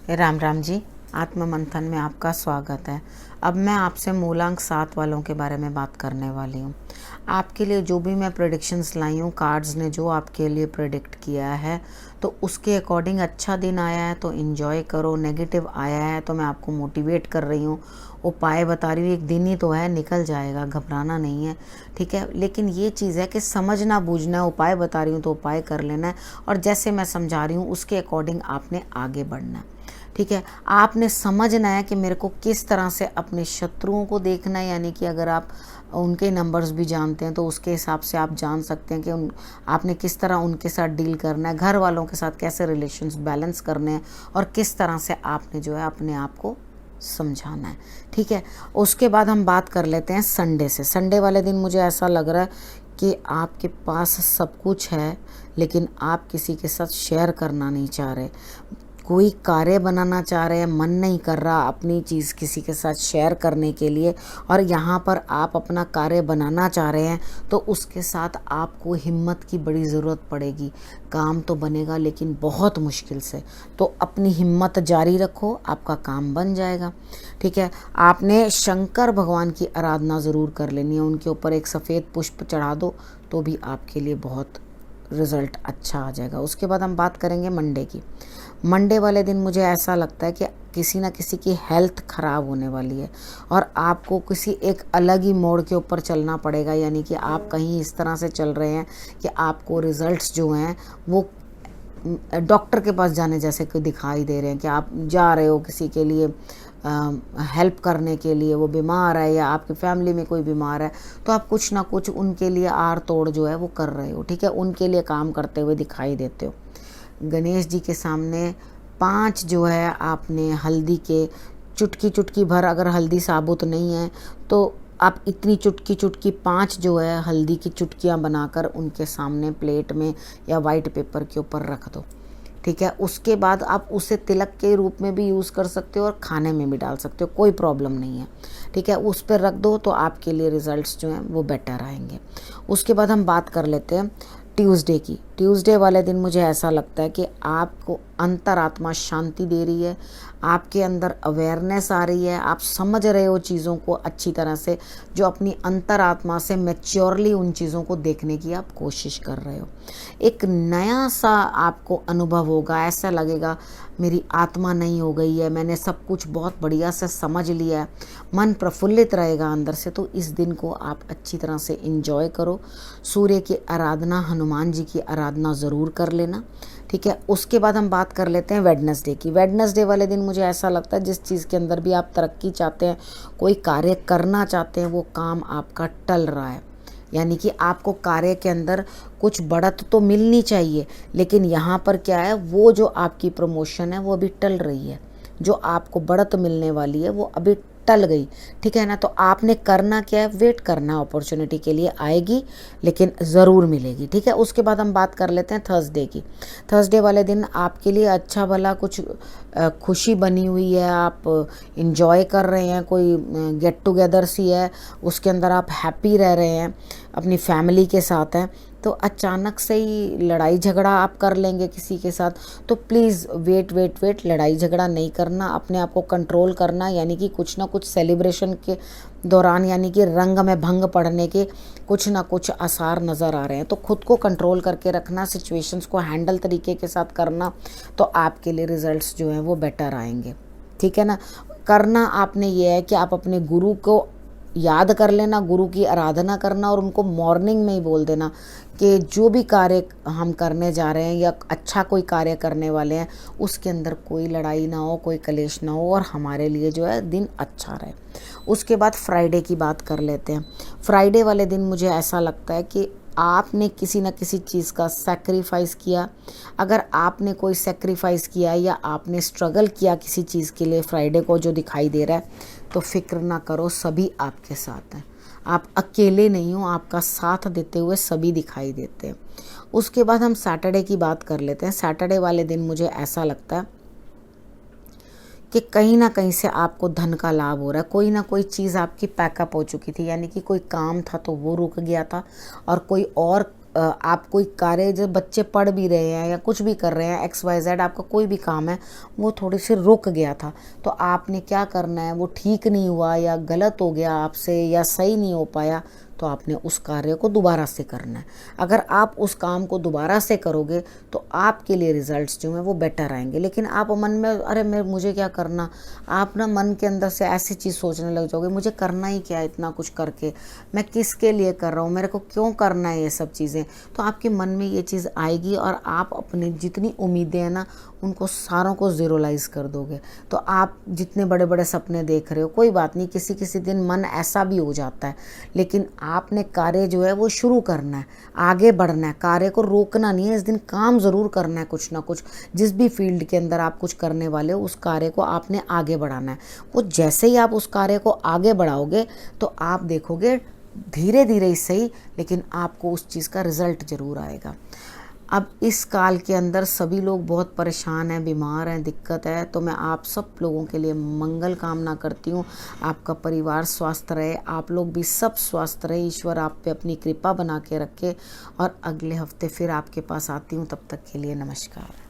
राम राम जी। आत्म मंथन में आपका स्वागत है। अब मैं आपसे मूलांक 7 वालों के बारे में बात करने वाली हूँ। आपके लिए जो भी मैं प्रेडिक्शंस लाई हूँ, कार्ड्स ने जो आपके लिए प्रेडिक्ट किया है, तो उसके अकॉर्डिंग अच्छा दिन आया है तो इन्जॉय करो, नेगेटिव आया है तो मैं आपको मोटिवेट कर रही हूँ, उपाय बता रही हूँ। एक दिन ही तो है, निकल जाएगा, घबराना नहीं है, ठीक है। लेकिन ये चीज़ है कि समझना बूझना है। उपाय बता रही हूँ तो उपाय कर लेना है, और जैसे मैं समझा रही हूँ उसके अकॉर्डिंग आपने आगे बढ़ना है, ठीक है। आपने समझना है कि मेरे को किस तरह से अपने शत्रुओं को देखना है, यानी कि अगर आप उनके नंबर्स भी जानते हैं तो उसके हिसाब से आप जान सकते हैं कि आपने किस तरह उनके साथ डील करना है, घर वालों के साथ कैसे रिलेशंस बैलेंस करने हैं, और किस तरह से आपने जो है अपने आप को समझाना है, ठीक है। उसके बाद हम बात कर लेते हैं संडे से। संडे वाले दिन मुझे ऐसा लग रहा है कि आपके पास सब कुछ है, लेकिन आप किसी के साथ शेयर करना नहीं चाह रहे। कोई कार्य बनाना चाह रहे हैं, मन नहीं कर रहा अपनी चीज़ किसी के साथ शेयर करने के लिए, और यहाँ पर आप अपना कार्य बनाना चाह रहे हैं तो उसके साथ आपको हिम्मत की बड़ी ज़रूरत पड़ेगी। काम तो बनेगा लेकिन बहुत मुश्किल से, तो अपनी हिम्मत जारी रखो, आपका काम बन जाएगा, ठीक है। आपने शंकर भगवान की आराधना ज़रूर कर लेनी है, उनके ऊपर एक सफ़ेद पुष्प चढ़ा दो तो भी आपके लिए बहुत रिज़ल्ट अच्छा आ जाएगा। उसके बाद हम बात करेंगे मंडे की। मंडे वाले दिन मुझे ऐसा लगता है कि किसी ना किसी की हेल्थ ख़राब होने वाली है और आपको किसी एक अलग ही मोड़ के ऊपर चलना पड़ेगा, यानी कि आप कहीं इस तरह से चल रहे हैं कि आपको रिज़ल्ट्स जो हैं वो डॉक्टर के पास जाने जैसे कोई दिखाई दे रहे हैं, कि आप जा रहे हो किसी के लिए हेल्प करने के लिए, वो बीमार है या आपकी फैमिली में कोई बीमार है, तो आप कुछ ना कुछ उनके लिए आड़ तोड़ जो है वो कर रहे हो, ठीक है। उनके लिए काम करते हुए दिखाई देते हो। गणेश जी के सामने 5 जो है आपने हल्दी के चुटकी चुटकी भर, अगर हल्दी साबुत नहीं है तो आप इतनी चुटकी चुटकी 5 जो है हल्दी की चुटकियाँ बनाकर उनके सामने प्लेट में या वाइट पेपर के ऊपर रख दो, ठीक है। उसके बाद आप उसे तिलक के रूप में भी यूज़ कर सकते हो और खाने में भी डाल सकते हो, कोई प्रॉब्लम नहीं है, ठीक है। उस पर रख दो तो आपके लिए रिज़ल्ट्स जो हैं वो बेटर आएंगे। उसके बाद हम बात कर लेते हैं ट्यूसडे की। ट्यूसडे वाले दिन मुझे ऐसा लगता है कि आपको अंतरात्मा शांति दे रही है, आपके अंदर अवेयरनेस आ रही है, आप समझ रहे हो चीज़ों को अच्छी तरह से, जो अपनी अंतरात्मा से मैच्योरली उन चीज़ों को देखने की आप कोशिश कर रहे हो। एक नया सा आपको अनुभव होगा, ऐसा लगेगा मेरी आत्मा नहीं हो गई है, मैंने सब कुछ बहुत बढ़िया से समझ लिया है, मन प्रफुल्लित रहेगा अंदर से। तो इस दिन को आप अच्छी तरह से एंजॉय करो। सूर्य की आराधना, हनुमान जी की आराधना ज़रूर कर लेना, ठीक है। उसके बाद हम बात कर लेते हैं वेडनेसडे की। वेडनेसडे वाले दिन मुझे ऐसा लगता है जिस चीज़ के अंदर भी आप तरक्की चाहते हैं, कोई कार्य करना चाहते हैं, वो काम आपका टल रहा है, यानी कि आपको कार्य के अंदर कुछ बढ़त तो मिलनी चाहिए, लेकिन यहाँ पर क्या है, वो जो आपकी प्रमोशन है वो अभी टल रही है, जो आपको बढ़त मिलने वाली है वो अभी टल गई, ठीक है ना। तो आपने करना क्या है, वेट करना, अपॉर्चुनिटी के लिए आएगी लेकिन ज़रूर मिलेगी, ठीक है। उसके बाद हम बात कर लेते हैं थर्सडे की। थर्सडे वाले दिन आपके लिए अच्छा भला कुछ खुशी बनी हुई है, आप इंजॉय कर रहे हैं, कोई गेट टुगेदर सी है, उसके अंदर आप हैप्पी रह रहे हैं, अपनी फैमिली के साथ हैं, तो अचानक से ही लड़ाई झगड़ा आप कर लेंगे किसी के साथ। तो प्लीज़ वेट, लड़ाई झगड़ा नहीं करना, अपने आप को कंट्रोल करना, यानी कि कुछ ना कुछ सेलिब्रेशन के दौरान, यानी कि रंग में भंग पड़ने के कुछ ना कुछ आसार नज़र आ रहे हैं, तो खुद को कंट्रोल करके रखना, सिचुएशंस को हैंडल तरीके के साथ करना, तो आपके लिए रिजल्ट्स जो हैं वो बेटर आएंगे, ठीक है ना। करना आपने ये है कि आप अपने गुरु को याद कर लेना, गुरु की आराधना करना, और उनको मॉर्निंग में ही बोल देना कि जो भी कार्य हम करने जा रहे हैं या अच्छा कोई कार्य करने वाले हैं, उसके अंदर कोई लड़ाई ना हो, कोई कलेश ना हो, और हमारे लिए जो है दिन अच्छा रहे। उसके बाद फ्राइडे की बात कर लेते हैं। फ्राइडे वाले दिन मुझे ऐसा लगता है कि आपने किसी न किसी चीज़ का सैक्रिफाइस किया। अगर आपने कोई सैक्रिफाइस किया या आपने स्ट्रगल किया किसी चीज़ के लिए, फ्राइडे को जो दिखाई दे रहा है, तो फिक्र ना करो, सभी आपके साथ हैं, आप अकेले नहीं हो, आपका साथ देते हुए सभी दिखाई देते हैं। उसके बाद हम सैटरडे की बात कर लेते हैं। सैटरडे वाले दिन मुझे ऐसा लगता है कि कहीं ना कहीं से आपको धन का लाभ हो रहा है, कोई ना कोई चीज़ आपकी पैकअप हो चुकी थी, यानी कि कोई काम था तो वो रुक गया था, और कोई और आप कोई कार्य, जब बच्चे पढ़ भी रहे हैं या कुछ भी कर रहे हैं, XYZ आपका कोई भी काम है वो थोड़ी सी रुक गया था, तो आपने क्या करना है, वो ठीक नहीं हुआ या गलत हो गया आपसे या सही नहीं हो पाया, तो आपने उस कार्य को दोबारा से करना है। अगर आप उस काम को दोबारा से करोगे तो आपके लिए रिजल्ट्स जो हैं वो बेटर आएंगे। लेकिन आप मन में अरे मुझे क्या करना, आप ना मन के अंदर से ऐसी चीज़ सोचने लग जाओगे, मुझे करना ही क्या है इतना कुछ करके, मैं किसके लिए कर रहा हूँ, मेरे को क्यों करना है ये सब चीज़ें, तो आपके मन में ये चीज़ आएगी और आप अपनी जितनी उम्मीदें हैं ना उनको सारों को ज़ीरोलाइज कर दोगे। तो आप जितने बड़े बड़े सपने देख रहे हो, कोई बात नहीं, किसी किसी दिन मन ऐसा भी हो जाता है, लेकिन आपने कार्य जो है वो शुरू करना है, आगे बढ़ना है, कार्य को रोकना नहीं है। इस दिन काम ज़रूर करना है, कुछ ना कुछ, जिस भी फील्ड के अंदर आप कुछ करने वाले हो उस कार्य को आपने आगे बढ़ाना है। वो जैसे ही आप उस कार्य को आगे बढ़ाओगे तो आप देखोगे धीरे धीरे ही सही, लेकिन आपको उस चीज़ का रिजल्ट ज़रूर आएगा। अब इस काल के अंदर सभी लोग बहुत परेशान हैं, बीमार हैं, दिक्कत है, तो मैं आप सब लोगों के लिए मंगल कामना करती हूँ। आपका परिवार स्वस्थ रहे, आप लोग भी सब स्वस्थ रहे, ईश्वर आप पे अपनी कृपा बना के रखे। और अगले हफ्ते फिर आपके पास आती हूँ, तब तक के लिए नमस्कार।